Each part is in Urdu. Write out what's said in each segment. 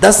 10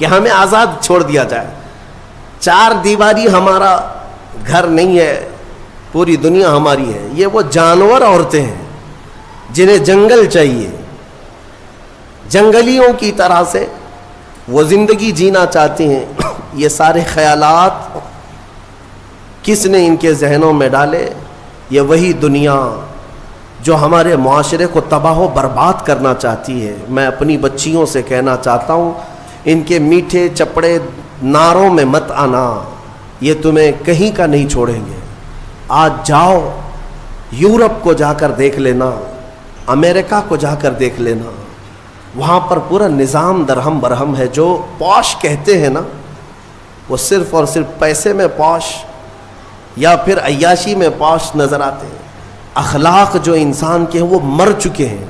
کہ ہمیں آزاد چھوڑ دیا جائے. 4 دیواری ہمارا گھر نہیں ہے, پوری دنیا ہماری ہے. یہ وہ جانور عورتیں ہیں جنہیں جنگل چاہیے, جنگلیوں کی طرح سے وہ زندگی جینا چاہتی ہیں. یہ سارے خیالات کس نے ان کے ذہنوں میں ڈالے؟ یہ وہی دنیا جو ہمارے معاشرے کو تباہ و برباد کرنا چاہتی ہے. میں اپنی بچیوں سے کہنا چاہتا ہوں, ان کے میٹھے چپڑے نعروں میں مت آنا, یہ تمہیں کہیں کا نہیں چھوڑیں گے. آج جاؤ یورپ کو جا کر دیکھ لینا, امریکہ کو جا کر دیکھ لینا, وہاں پر پورا نظام درہم برہم ہے. جو پوش کہتے ہیں نا, وہ صرف اور صرف پیسے میں پوش یا پھر عیاشی میں پوش نظر آتے ہیں. اخلاق جو انسان کے ہیں وہ مر چکے ہیں.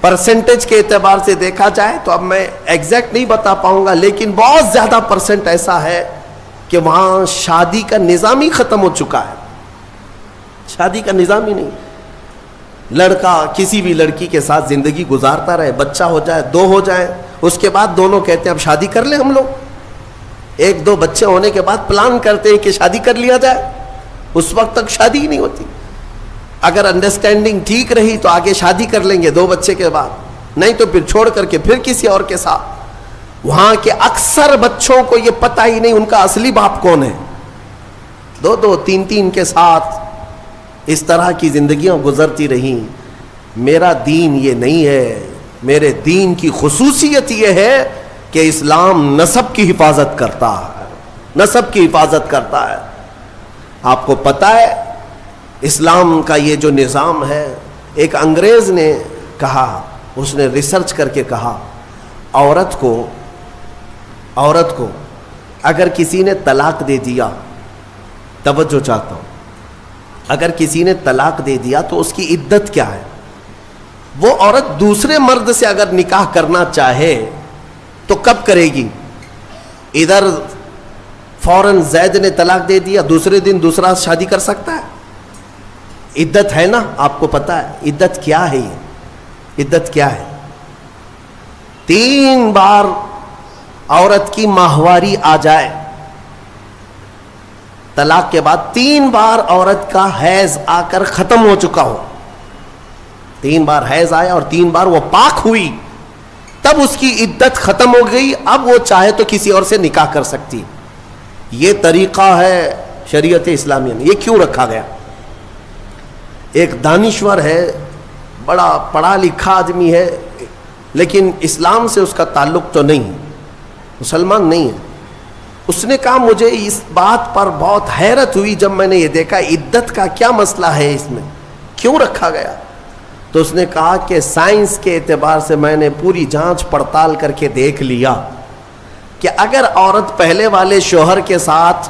پرسنٹیج کے اعتبار سے دیکھا جائے تو اب میں ایگزیکٹ نہیں بتا پاؤں گا, لیکن بہت زیادہ پرسنٹ ایسا ہے کہ وہاں شادی کا نظام ہی ختم ہو چکا ہے. شادی کا نظام ہی نہیں. لڑکا کسی بھی لڑکی کے ساتھ زندگی گزارتا رہے, بچہ ہو جائے, 2 ہو جائے, اس کے بعد دونوں کہتے ہیں اب شادی کر لیں ہم لوگ. 1-2 بچے ہونے کے بعد پلان کرتے ہیں کہ شادی کر لیا جائے. اس وقت تک شادی ہی نہیں ہوتی. اگر انڈرسٹینڈنگ ٹھیک رہی تو آگے شادی کر لیں گے 2 بچے کے بعد, نہیں تو پھر چھوڑ کر کے پھر کسی اور کے ساتھ. وہاں کے اکثر بچوں کو یہ پتہ ہی نہیں ان کا اصلی باپ کون ہے. 2-2 3-3 کے ساتھ اس طرح کی زندگیاں گزرتی رہیں. میرا دین یہ نہیں ہے. میرے دین کی خصوصیت یہ ہے کہ اسلام نسب کی حفاظت کرتا ہے, نسب کی حفاظت کرتا ہے. آپ کو پتہ ہے اسلام کا یہ جو نظام ہے, ایک انگریز نے کہا, اس نے ریسرچ کر کے کہا, عورت کو اگر کسی نے طلاق دے دیا, توجہ چاہتا ہوں, اگر کسی نے طلاق دے دیا تو اس کی عدت کیا ہے؟ وہ عورت دوسرے مرد سے اگر نکاح کرنا چاہے تو کب کرے گی؟ ادھر فوراً زید نے طلاق دے دیا, دوسرے دن دوسرا شادی کر سکتا ہے؟ عدت ہے نا, آپ کو پتا ہے عدت کیا ہے؟ یہ عدت کیا ہے؟ 3 بار عورت کی ماہواری آ جائے, طلاق کے بعد 3 بار عورت کا حیض آ کر ختم ہو چکا ہو, 3 بار حیض آیا اور 3 بار وہ پاک ہوئی, تب اس کی عدت ختم ہو گئی. اب وہ چاہے تو کسی اور سے نکاح کر سکتی. یہ طریقہ ہے شریعت اسلامیہ میں. یہ کیوں رکھا گیا؟ ایک دانشور ہے, بڑا پڑھا لکھا آدمی ہے, لیکن اسلام سے اس کا تعلق تو نہیں, مسلمان نہیں ہے. اس نے کہا مجھے اس بات پر بہت حیرت ہوئی جب میں نے یہ دیکھا عدت کا کیا مسئلہ ہے, اس میں کیوں رکھا گیا؟ تو اس نے کہا کہ سائنس کے اعتبار سے میں نے پوری جانچ پڑتال کر کے دیکھ لیا کہ اگر عورت پہلے والے شوہر کے ساتھ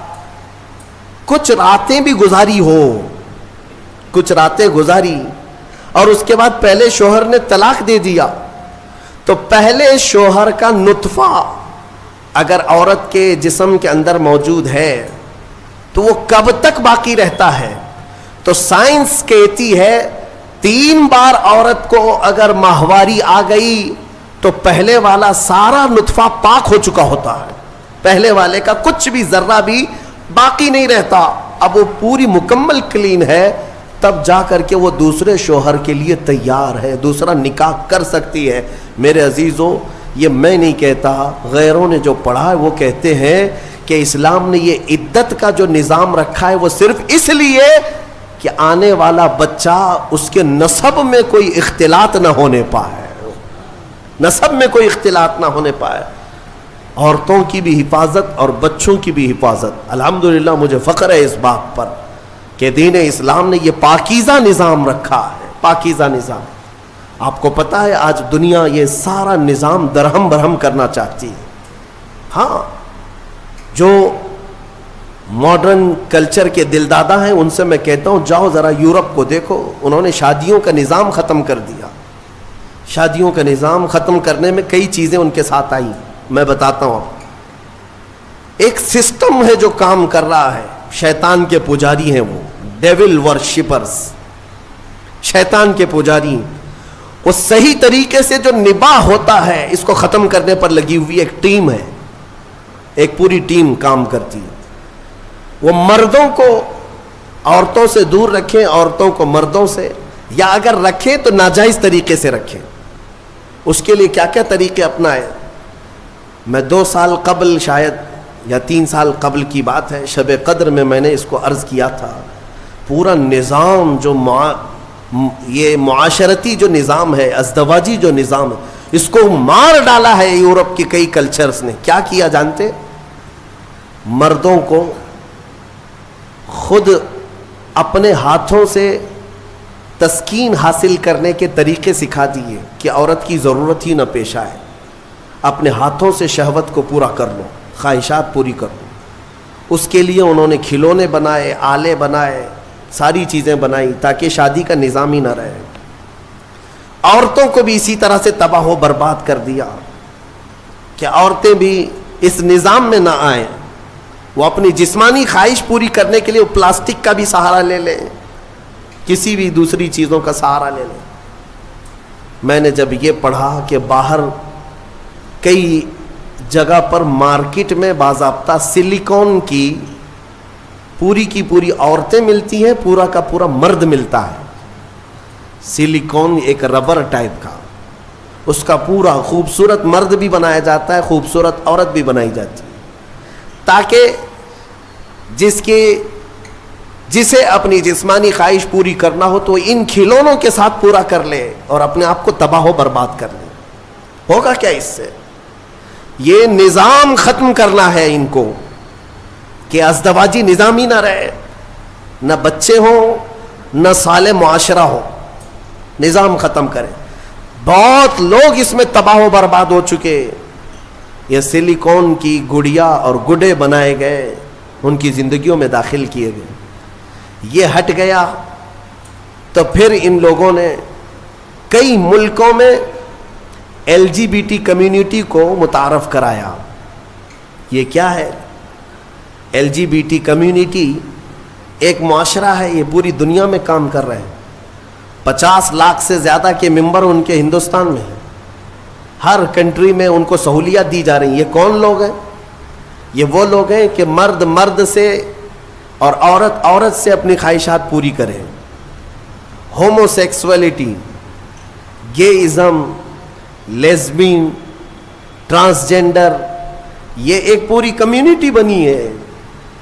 کچھ راتیں بھی گزاری ہو, کچھ راتیں گزاری اور اس کے بعد پہلے شوہر نے طلاق دے دیا, تو پہلے شوہر کا نطفہ اگر عورت کے جسم کے اندر موجود ہے تو وہ کب تک باقی رہتا ہے؟ تو سائنس کہتی ہے 3 بار عورت کو اگر ماہواری آ گئی تو پہلے والا سارا نطفہ پاک ہو چکا ہوتا ہے, پہلے والے کا کچھ بھی ذرہ بھی باقی نہیں رہتا. اب وہ پوری مکمل کلین ہے, تب جا کر کے وہ دوسرے شوہر کے لیے تیار ہے, دوسرا نکاح کر سکتی ہے. میرے عزیزوں, یہ میں نہیں کہتا, غیروں نے جو پڑھا ہے وہ کہتے ہیں کہ اسلام نے یہ عدت کا جو نظام رکھا ہے وہ صرف اس لیے کہ آنے والا بچہ اس کے نسب میں کوئی اختلاط نہ ہونے پائے, نسب میں کوئی اختلاط نہ ہونے پائے. عورتوں کی بھی حفاظت اور بچوں کی بھی حفاظت. الحمدللہ مجھے فخر ہے اس بات پر کہ دین اسلام نے یہ پاکیزہ نظام رکھا ہے, پاکیزہ نظام. آپ کو پتا ہے آج دنیا یہ سارا نظام درہم برہم کرنا چاہتی ہے. ہاں, جو ماڈرن کلچر کے دل دادا ہیں ان سے میں کہتا ہوں جاؤ ذرا یورپ کو دیکھو, انہوں نے شادیوں کا نظام ختم کر دیا. شادیوں کا نظام ختم کرنے میں کئی چیزیں ان کے ساتھ آئی, میں بتاتا ہوں. ایک سسٹم ہے جو کام کر رہا ہے, شیطان کے پجاری ہیں وہ, ڈیول ورشپرز, شیطان کے پجاری. وہ صحیح طریقے سے جو نباہ ہوتا ہے اس کو ختم کرنے پر لگی ہوئی ایک ٹیم ہے، ایک پوری ٹیم کام کرتی ہے. وہ مردوں کو عورتوں سے دور رکھیں، عورتوں کو مردوں سے، یا اگر رکھیں تو ناجائز طریقے سے رکھیں. اس کے لیے کیا کیا طریقے اپنائے. میں 2 سال قبل شاید یا 3 سال قبل کی بات ہے، شب قدر میں نے اس کو عرض کیا تھا. پورا نظام جو یہ معاشرتی جو نظام ہے، ازدواجی جو نظام ہے، اس کو مار ڈالا ہے یورپ کے کئی کلچرز نے. کیا کیا جانتے؟ مردوں کو خود اپنے ہاتھوں سے تسکین حاصل کرنے کے طریقے سکھا دیے کہ عورت کی ضرورت ہی نہ پیش آئے. اپنے ہاتھوں سے شہوت کو پورا کر لو، خواہشات پوری کر لو. اس کے لیے انہوں نے کھلونے بنائے، آلے بنائے، ساری چیزیں بنائی تاکہ شادی کا نظام ہی نہ رہے. عورتوں کو بھی اسی طرح سے تباہ و برباد کر دیا کہ عورتیں بھی اس نظام میں نہ آئیں. وہ اپنی جسمانی خواہش پوری کرنے کے لیے وہ پلاسٹک کا بھی سہارا لے لیں، کسی بھی دوسری چیزوں کا سہارا لے لیں. میں نے جب یہ پڑھا کہ باہر کئی جگہ پر مارکیٹ میں باضابطہ سلیکون کی پوری عورتیں ملتی ہیں، پورا کا پورا مرد ملتا ہے. سلیکون ایک ربر ٹائپ کا، اس کا پورا خوبصورت مرد بھی بنایا جاتا ہے، خوبصورت عورت بھی بنائی جاتی ہے، تاکہ جسے اپنی جسمانی خواہش پوری کرنا ہو تو ان کھلونوں کے ساتھ پورا کر لے اور اپنے آپ کو تباہ و برباد کر لے. ہوگا کیا اس سے؟ یہ نظام ختم کرنا ہے ان کو کہ ازدواجی نظام ہی نہ رہے، نہ بچے ہوں، نہ صالح معاشرہ ہو. نظام ختم کرے. بہت لوگ اس میں تباہ و برباد ہو چکے. یہ سلیکون کی گڑیا اور گڈے بنائے گئے، ان کی زندگیوں میں داخل کیے گئے. یہ ہٹ گیا تو پھر ان لوگوں نے کئی ملکوں میں LGBT کمیونٹی کو متعارف کرایا. یہ کیا ہے؟ LGBT کمیونٹی ایک معاشرہ ہے، یہ پوری دنیا میں کام کر رہے ہیں. 50 لاکھ سے زیادہ کے ممبر ان کے ہندوستان میں ہیں. ہر کنٹری میں ان کو سہولیات دی جا رہی ہیں. یہ کون لوگ ہیں؟ یہ وہ لوگ ہیں کہ مرد مرد سے اور عورت عورت سے اپنی خواہشات پوری کریں. ہومو سیکسولیٹی، گےازم، لیزبین، ٹرانسجینڈر، یہ ایک پوری کمیونٹی بنی ہے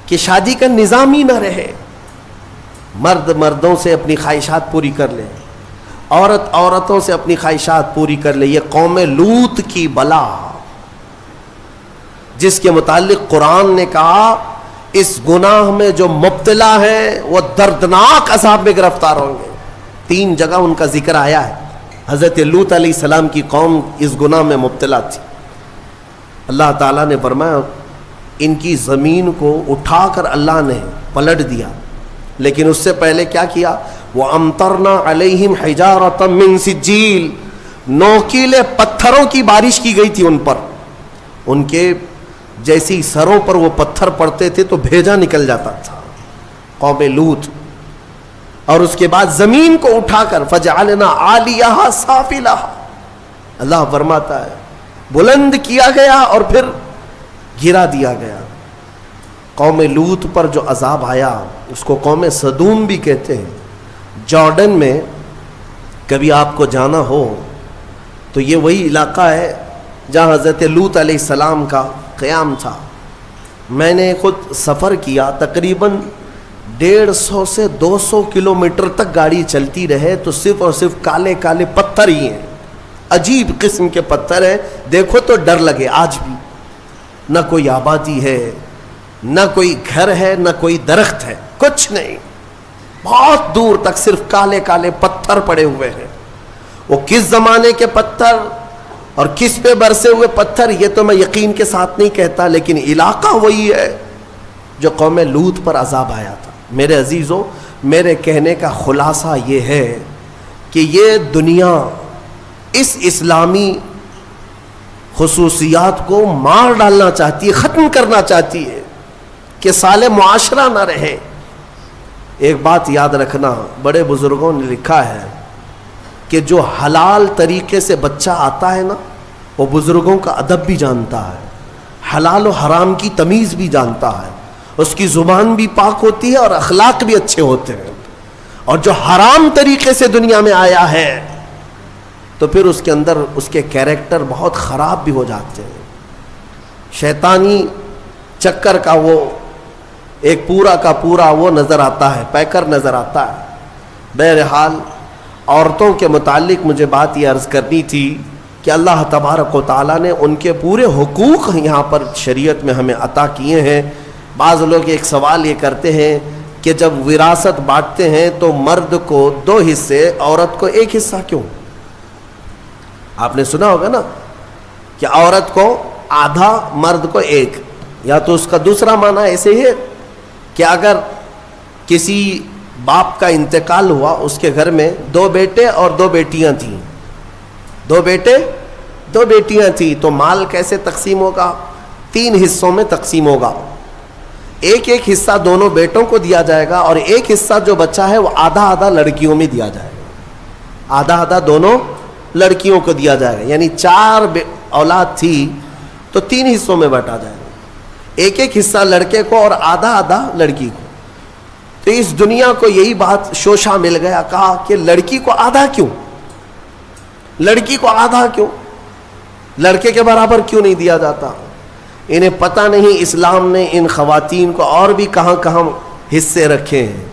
کہ شادی کا نظام ہی نہ رہے. مرد مردوں سے اپنی خواہشات پوری کر لے، عورت عورتوں سے اپنی خواہشات پوری کر لے. یہ قوم لوط کی بلا، جس کے متعلق قرآن نے کہا اس گناہ میں جو مبتلا ہیں وہ دردناک عذاب میں گرفتار ہوں گے. 3 جگہ ان کا ذکر آیا ہے. حضرت لوط علیہ السلام کی قوم اس گناہ میں مبتلا تھی. اللہ تعالیٰ نے فرمایا ان کی زمین کو اٹھا کر اللہ نے پلٹ دیا، لیکن اس سے پہلے کیا کیا؟ وَأَمْطَرْنَا عَلَيْهِمْ حِجَارَةً مِّن سِجِّيلٍ، نوکیلے پتھروں کی بارش کی گئی تھی ان پر. ان کے جیسی سروں پر وہ پتھر پڑتے تھے تو بھیجا نکل جاتا تھا. قوم لوط. اور اس کے بعد زمین کو اٹھا کر فَجَعَلْنَا عَالِيَهَا سَافِلَهَا، اللہ فرماتا ہے بلند کیا گیا اور پھر گرا دیا گیا. قوم لوط پر جو عذاب آیا اس کو قوم سدوم بھی کہتے ہیں. جارڈن میں کبھی آپ کو جانا ہو تو یہ وہی علاقہ ہے جہاں حضرت لوط علیہ السلام کا قیام تھا. میں نے خود سفر کیا، تقریباً 150 سے 200 کلومیٹر تک گاڑی چلتی رہے تو صرف اور صرف کالے کالے پتھر ہی ہیں، عجیب قسم کے پتھر ہیں. دیکھو تو ڈر لگے. آج بھی نہ کوئی آبادی ہے، نہ کوئی گھر ہے، نہ کوئی درخت ہے، کچھ نہیں. بہت دور تک صرف کالے کالے پتھر پڑے ہوئے ہیں. وہ کس زمانے کے پتھر اور کس پہ برسے ہوئے پتھر یہ تو میں یقین کے ساتھ نہیں کہتا، لیکن علاقہ وہی ہے جو قوم لوط پر عذاب آیا تھا. میرے عزیزوں، میرے کہنے کا خلاصہ یہ ہے کہ یہ دنیا اس اسلامی خصوصیات کو مار ڈالنا چاہتی ہے، ختم کرنا چاہتی ہے کہ صالح معاشرہ نہ رہے. ایک بات یاد رکھنا، بڑے بزرگوں نے لکھا ہے کہ جو حلال طریقے سے بچہ آتا ہے نا وہ بزرگوں کا ادب بھی جانتا ہے, حلال و حرام کی تمیز بھی جانتا ہے, اس کی زبان بھی پاک ہوتی ہے اور اخلاق بھی اچھے ہوتے ہیں. اور جو حرام طریقے سے دنیا میں آیا ہے تو پھر اس کے اندر اس کے کیریکٹر بہت خراب بھی ہو جاتے ہیں. شیطانی چکر کا وہ ایک پورا کا پورا وہ نظر آتا ہے, پیکر نظر آتا ہے. بہرحال عورتوں کے متعلق مجھے بات یہ عرض کرنی تھی کہ اللہ تبارک و تعالیٰ نے ان کے پورے حقوق یہاں پر شریعت میں ہمیں عطا کیے ہیں. بعض لوگ ایک سوال یہ کرتے ہیں کہ جب وراثت بانٹتے ہیں تو مرد کو 2 حصے, عورت کو 1 حصہ کیوں؟ آپ نے سنا ہوگا نا کہ عورت کو آدھا, مرد کو 1. یا تو اس کا دوسرا معنی ایسے ہی ہے کہ اگر کسی باپ کا انتقال ہوا, اس کے گھر میں 2 بیٹے اور 2 بیٹیاں تھیں, 2 بیٹے 2 بیٹیاں تھیں, تو مال کیسے تقسیم ہوگا؟ 3 حصوں میں تقسیم ہوگا. ایک حصہ دونوں بیٹوں کو دیا جائے گا اور ایک حصہ جو بچا ہے وہ آدھا آدھا لڑکیوں میں دیا جائے گا, آدھا آدھا دونوں لڑکیوں کو دیا جائے گا. یعنی 4 اولاد تھی تو 3 حصوں میں بانٹا جائے گا, ایک حصہ لڑکے کو اور آدھا آدھا لڑکی کو. تو اس دنیا کو یہی بات شوشہ مل گیا, کہا کہ لڑکی کو آدھا کیوں, لڑکی کو آدھا کیوں, لڑکے کے برابر کیوں نہیں دیا جاتا؟ انہیں پتہ نہیں اسلام نے ان خواتین کو اور بھی کہاں کہاں حصے رکھے ہیں.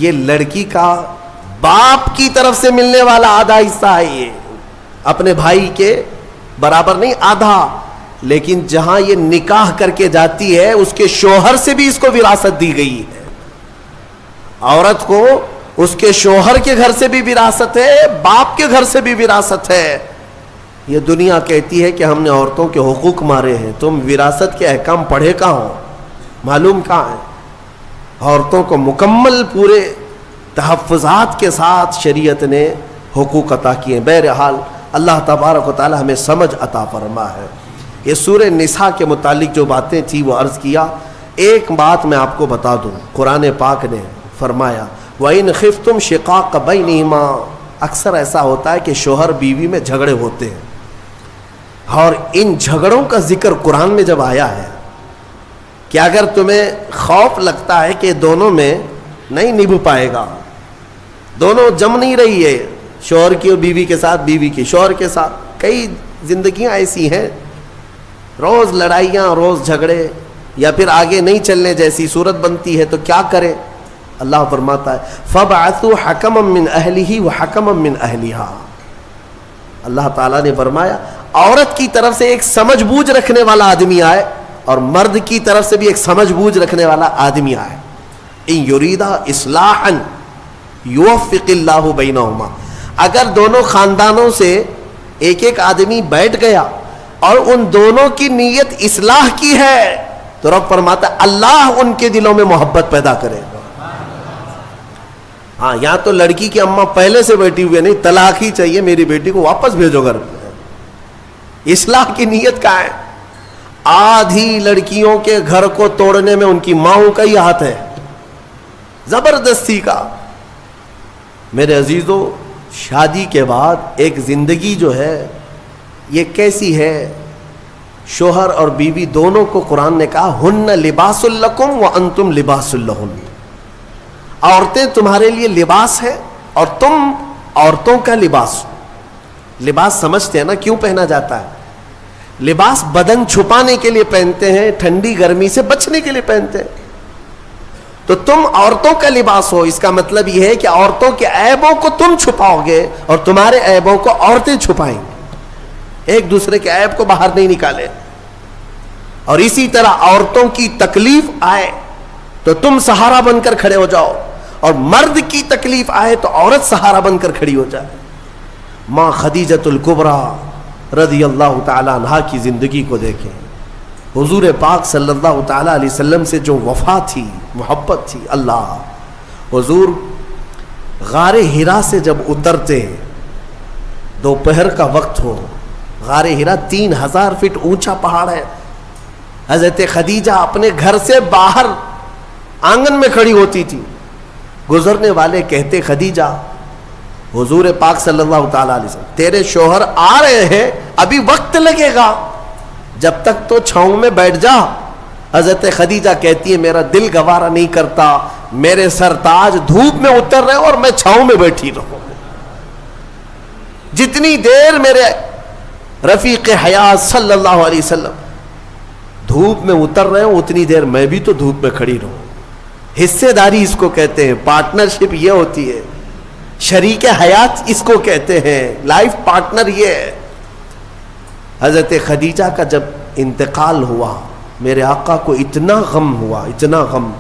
یہ لڑکی کا باپ کی طرف سے ملنے والا آدھا حصہ ہے, یہ اپنے بھائی کے برابر نہیں, آدھا. لیکن جہاں یہ نکاح کر کے جاتی ہے اس کے شوہر سے بھی اس کو وراثت دی گئی ہے. عورت کو اس کے شوہر کے گھر سے بھی وراثت ہے, باپ کے گھر سے بھی وراثت ہے. یہ دنیا کہتی ہے کہ ہم نے عورتوں کے حقوق مارے ہیں. تم وراثت کے احکام پڑھے کہاں ہو, معلوم کہاں ہے؟ عورتوں کو مکمل پورے تحفظات کے ساتھ شریعت نے حقوق عطا کیے ہیں. بہرحال اللہ تبارک و تعالی ہمیں سمجھ عطا فرما ہے. یہ سورہ نساء کے متعلق جو باتیں تھی وہ عرض کیا. ایک بات میں آپ کو بتا دوں, قرآن پاک نے فرمایا وَإِنْ خِفْتُمْ شِقَاقَ بَيْنِهِمَا. اکثر ایسا ہوتا ہے کہ شوہر بیوی میں جھگڑے ہوتے ہیں, اور ان جھگڑوں کا ذکر قرآن میں جب آیا ہے کہ اگر تمہیں خوف لگتا ہے کہ دونوں میں نہیں نبھ پائے گا, دونوں جم نہیں رہی ہے, شوہر کی اور بیوی کے ساتھ, بیوی کی شوہر کے ساتھ, کئی زندگیاں ایسی ہیں روز لڑائیاں, روز جھگڑے, یا پھر آگے نہیں چلنے جیسی صورت بنتی ہے, تو کیا کرے؟ اللہ فرماتا ہے فَبْعَثُوا حَكَمًا مِّنْ أَهْلِهِ وَحَكَمًا مِّنْ أَهْلِهَا. اللہ تعالیٰ نے فرمایا عورت کی طرف سے ایک سمجھ بوجھ رکھنے والا آدمی آئے اور مرد کی طرف سے بھی ایک سمجھ بوجھ رکھنے والا آدمی آئے. إِن يُرِيدَ إِصْلَاحًا يُوَفِّقِ اللَّهُ بَيْنَهُمَا. اگر دونوں خاندانوں سے ایک آدمی بیٹھ گیا اور ان دونوں کی نیت اصلاح کی ہے تو رب فرماتا ہے اللہ ان کے دلوں میں محبت پیدا کرے گا. ہاں, یہاں تو لڑکی کی اماں پہلے سے بیٹھی ہوئی نہیں, طلاق ہی چاہیے, میری بیٹی کو واپس بھیجو گھر. اصلاح کی نیت کا ہے. آدھی لڑکیوں کے گھر کو توڑنے میں ان کی ماؤں کا ہی ہاتھ ہے, زبردستی کا. میرے عزیزو, شادی کے بعد ایک زندگی جو ہے یہ کیسی ہے؟ شوہر اور بیوی دونوں کو قرآن نے کہا ہن لباس لکم وانتم لباس لہن. عورتیں تمہارے لیے لباس ہے اور تم عورتوں کا لباس. لباس سمجھتے ہیں نا کیوں پہنا جاتا ہے؟ لباس بدن چھپانے کے لیے پہنتے ہیں, ٹھنڈی گرمی سے بچنے کے لیے پہنتے ہیں. تو تم عورتوں کا لباس ہو, اس کا مطلب یہ ہے کہ عورتوں کے عیبوں کو تم چھپاؤ گے اور تمہارے عیبوں کو عورتیں چھپائیں گے, ایک دوسرے کے عیب کو باہر نہیں نکالے. اور اسی طرح عورتوں کی تکلیف آئے تو تم سہارا بن کر کھڑے ہو جاؤ, اور مرد کی تکلیف آئے تو عورت سہارا بن کر کھڑی ہو جائے. ماں خدیجۃ الکبریٰ رضی اللہ تعالی عنہا کی زندگی کو دیکھیں. حضور پاک صلی اللہ تعالی علیہ وسلم سے جو وفا تھی, محبت تھی. اللہ, حضور غار ہرا سے جب اترتے, دوپہر کا وقت ہو, غار ہرا 3000 فٹ اونچا پہاڑ ہے. حضرت خدیجہ اپنے گھر سے باہر آنگن میں کھڑی ہوتی تھی. گزرنے والے کہتے خدیجہ حضور پاک صلی اللہ تعالیٰ علیہ وسلم تیرے شوہر آ رہے ہیں, ابھی وقت لگے گا, جب تک تو چھاؤں میں بیٹھ جا. حضرت خدیجہ کہتی ہے میرا دل گوارا نہیں کرتا, میرے سرتاج دھوپ میں اتر رہے اور میں چھاؤں میں بیٹھی رہوں. جتنی دیر میرے رفیق حیات صلی اللہ علیہ وسلم دھوپ میں اتر رہے ہوں اتنی دیر میں بھی تو دھوپ میں کھڑی رہوں. حصے داری اس کو کہتے ہیں, پارٹنرشپ یہ ہوتی ہے, شریک حیات اس کو کہتے ہیں, لائف پارٹنر یہ ہے. حضرت خدیجہ کا جب انتقال ہوا میرے آقا کو اتنا غم ہوا, اتنا غم,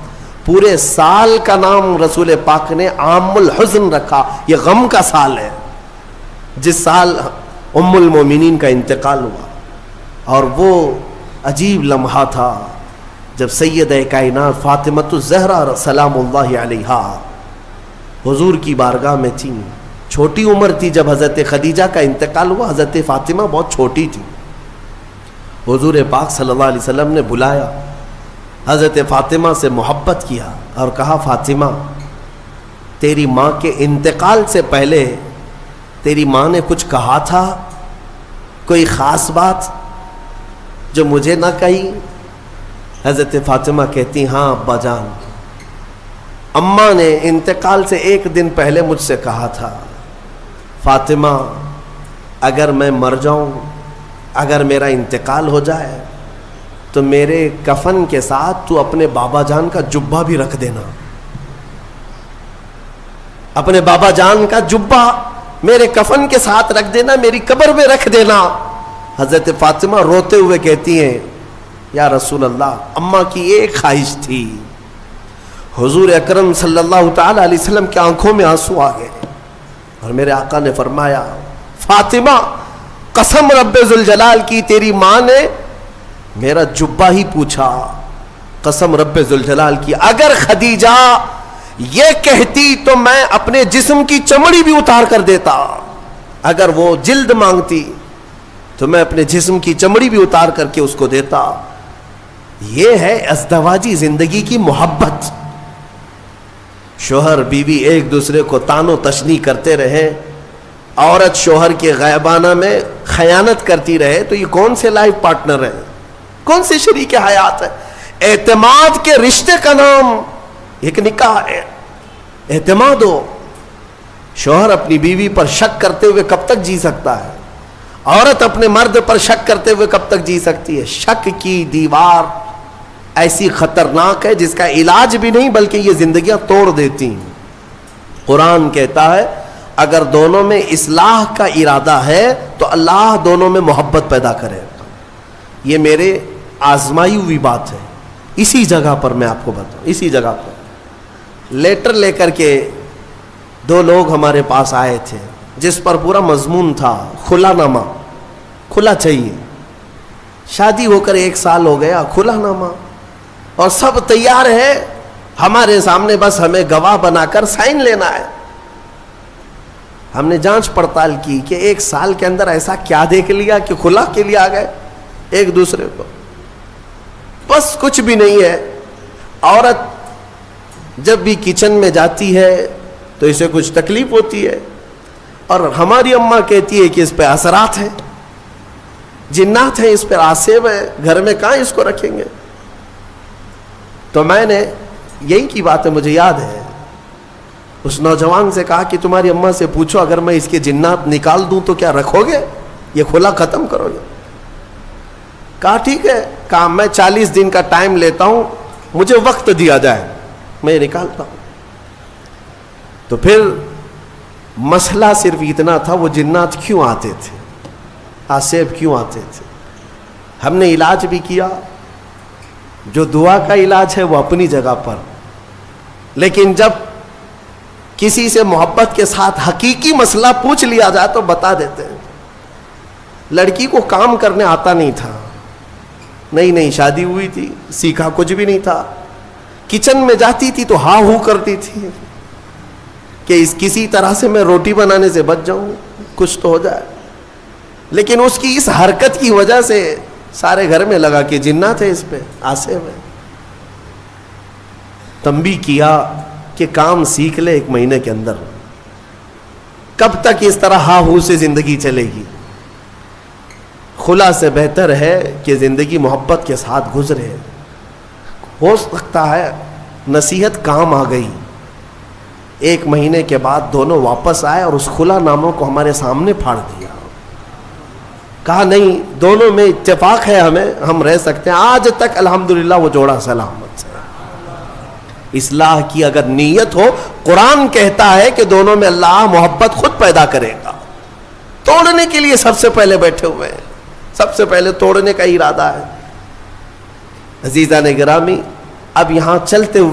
پورے سال کا نام رسول پاک نے عام الحزن رکھا. یہ غم کا سال ہے جس سال ام المومنین کا انتقال ہوا. اور وہ عجیب لمحہ تھا جب سیدہ کائنات فاطمۃ الزہرا سلام اللہ علیہا حضور کی بارگاہ میں تھیں. چھوٹی عمر تھی جب حضرت خدیجہ کا انتقال ہوا, حضرت فاطمہ بہت چھوٹی تھی. حضور پاک صلی اللہ علیہ وسلم نے بلایا, حضرت فاطمہ سے محبت کیا اور کہا فاطمہ تیری ماں کے انتقال سے پہلے تیری ماں نے کچھ کہا تھا, کوئی خاص بات جو مجھے نہ کہی؟ حضرت فاطمہ کہتی ہاں ابا جان, اماں نے انتقال سے ایک دن پہلے مجھ سے کہا تھا فاطمہ اگر میں مر جاؤں, اگر میرا انتقال ہو جائے تو میرے کفن کے ساتھ تو اپنے بابا جان کا جبہ بھی رکھ دینا, اپنے بابا جان کا جبہ میرے کفن کے ساتھ رکھ دینا, میری قبر میں رکھ دینا. حضرت فاطمہ روتے ہوئے کہتی ہیں یا رسول اللہ اماں کی ایک خواہش تھی. حضور اکرم صلی اللہ تعالی علیہ وسلم کی آنکھوں میں آنسو آ گئے اور میرے آقا نے فرمایا فاطمہ قسم رب ذوالجلال کی تیری ماں نے میرا جبہ ہی پوچھا, قسم رب ذوالجلال کی اگر خدیجہ یہ کہتی تو میں اپنے جسم کی چمڑی بھی اتار کر دیتا, اگر وہ جلد مانگتی تو میں اپنے جسم کی چمڑی بھی اتار کر کے اس کو دیتا. یہ ہے ازدواجی زندگی کی محبت. شوہر بیوی ایک دوسرے کو تان و تشنیع کرتے رہے, عورت شوہر کے غائبانہ میں خیانت کرتی رہے, تو یہ کون سے لائف پارٹنر ہیں, کون سے شریک حیات ہے؟ اعتماد کے رشتے کا نام ایک نکاح ہے, اعتماد ہو. شوہر اپنی بیوی پر شک کرتے ہوئے کب تک جی سکتا ہے؟ عورت اپنے مرد پر شک کرتے ہوئے کب تک جی سکتی ہے؟ شک کی دیوار ایسی خطرناک ہے جس کا علاج بھی نہیں بلکہ یہ زندگیاں توڑ دیتی ہیں. قرآن کہتا ہے اگر دونوں میں اصلاح کا ارادہ ہے تو اللہ دونوں میں محبت پیدا کرے. یہ میرے آزمائی ہوئی بات ہے. اسی جگہ پر میں آپ کو بتاؤں, اسی جگہ پر لیٹر لے کر کے دو لوگ ہمارے پاس آئے تھے جس پر پورا مضمون تھا کھلا نامہ, کھلا چاہیے, شادی ہو کر 1 سال ہو گیا, کھلا نامہ, اور سب تیار ہے ہمارے سامنے, بس ہمیں گواہ بنا کر سائن لینا ہے. ہم نے جانچ پڑتال کی کہ 1 سال کے اندر ایسا کیا دیکھ لیا کہ کھلا کے لیے آ گئے ایک دوسرے کو. بس کچھ بھی نہیں ہے. عورت جب بھی کچن میں جاتی ہے تو اسے کچھ تکلیف ہوتی ہے, اور ہماری اماں کہتی ہے کہ اس پہ اثرات ہیں, جنات ہیں, اس پہ آسیب ہے, گھر میں کہاں اس کو رکھیں گے. تو میں نے یہی کی بات ہے, مجھے یاد ہے, اس نوجوان سے کہا کہ تمہاری اماں سے پوچھو اگر میں اس کے جنات نکال دوں تو کیا رکھو گے, یہ کھلا ختم کرو گے؟ کہا ٹھیک ہے, کہا میں 40 دن کا ٹائم لیتا ہوں, مجھے وقت دیا جائے, میں نکالتا ہوں. تو پھر مسئلہ صرف اتنا تھا وہ جنات کیوں آتے تھے, آسیب کیوں آتے تھے. ہم نے علاج بھی کیا, جو دعا کا علاج ہے وہ اپنی جگہ پر, لیکن جب کسی سے محبت کے ساتھ حقیقی مسئلہ پوچھ لیا جائے تو بتا دیتے ہیں. لڑکی کو کام کرنے آتا نہیں تھا, نئی شادی ہوئی تھی, سیکھا کچھ بھی نہیں تھا, کچن میں جاتی تھی تو ہاں ہو کرتی تھی کہ کسی طرح سے میں روٹی بنانے سے بچ جاؤں, کچھ تو ہو جائے. لیکن اس کی اس حرکت کی وجہ سے سارے گھر میں لگا کہ جنات ہے اس پہ, آسیب ہے. تنبیہ کیا کہ کام سیکھ لے 1 مہینے کے اندر, کب تک اس طرح ہا ہو سے زندگی چلے گی؟ خلا سے بہتر ہے کہ زندگی محبت کے ساتھ گزرے. ہو سکتا ہے نصیحت کام آ گئی, 1 مہینے کے بعد دونوں واپس آئے اور اس خلا ناموں کو ہمارے سامنے پھاڑ دیا, کہا نہیں دونوں میں اتفاق ہے, ہم رہ سکتے ہیں. آج تک الحمدللہ وہ جوڑا سلامت سے. اصلاح کی اگر نیت ہو, قرآن کہتا ہے کہ دونوں میں اللہ محبت خود پیدا کرے گا. توڑنے کے لیے سب سے پہلے بیٹھے ہوئے ہیں, سب سے پہلے توڑنے کا ارادہ ہے. عزیزان گرامی, اب یہاں چلتے ہوئے